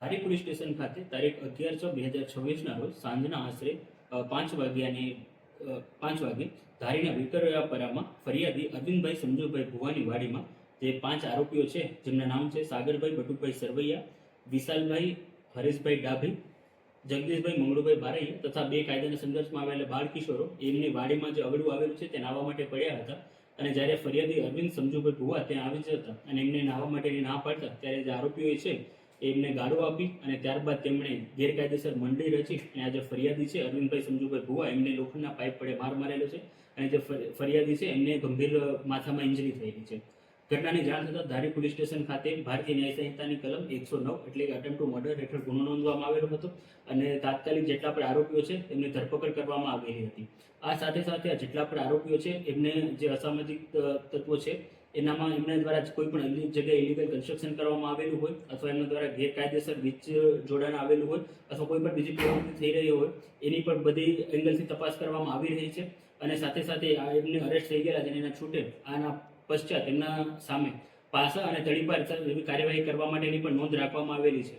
ધારી police station ખાતે તારીખ 11/6/2026 રોજ સાંજના આશરે 5 વાગ્યાની 5 વાગે ધારીના વિકરયાપરામાં ફરિયાદી અરવિંદભાઈ સંજુભાઈ ભુવાની વાડીમાં જે 5 આરોપીઓ છે, જેમના નામ છે સાગરભાઈ બટુભાઈ સરવૈયા, વિશાલભાઈ હરેશભાઈ ડાભી, જગદીશભાઈ મંગળુભાઈ બારૈયા તથા 2 કાયદાના સંઘર્ષમાં આવેલા બાળ કિશોરો એમની વાડીમાં જે અવળું આવેલું છે તે નાહવા માટે પડ્યા હતા. અને જ્યારે ફરિયાદી અરવિંદ સમજુભાઈ ભુવા ત્યાં આવી જતા અને એમને નાહવા માટેની ના પાડતા, ત્યારે જે આરોપીઓ છે એમને ગાળો આપી અને ત્યારબાદ તેમણે ગેરકાયદેસર મંડળી રચી અને આ જે ફરિયાદી છે અરવિંદભાઈ સમજુભાઈ ભુવા એમને લોખંડના પાઇપ વડે માર મારેલો છે અને જે ફરિયાદી છે એમને ગંભીર માથામાં ઇન્જરી થયેલી છે. ઘટનાની જાણ થતાં ધારી પોલીસ સ્ટેશન ખાતે ભારતીય ન્યાય સંહિતાની કલમ 109 એટલે કે અટેમ્પ્ટ ટુ મર્ડર હેઠળ ગુનો નોંધવામાં આવેલો હતો અને તાત્કાલિક જેટલા પણ આરોપીઓ છે એમની ધરપકડ કરવામાં આવેલી હતી. આ સાથે સાથે આ જેટલા પણ આરોપીઓ છે એમને જે અસામાજિક તત્વો છે એનામાં એમના દ્વારા કોઈ પણ જગ્યાએ ઇલીગલ કન્સ્ટ્રક્શન કરવામાં આવેલું હોય અથવા એમના દ્વારા ગેરકાયદેસર વીજ જોડાણ આવેલું હોય અથવા કોઈ પણ બીજી પ્રવૃત્તિ થઈ રહી હોય એની પણ બધી એંગલથી તપાસ કરવામાં આવી રહી છે. અને સાથે સાથે એમને અરેસ્ટ થઈ ગયેલા છે અને એના છૂટે આના પશ્ચાત એમના સામે પાસા અને તડીપાર એવી કાર્યવાહી કરવા માટેની પણ નોંધ રાખવામાં આવેલી છે.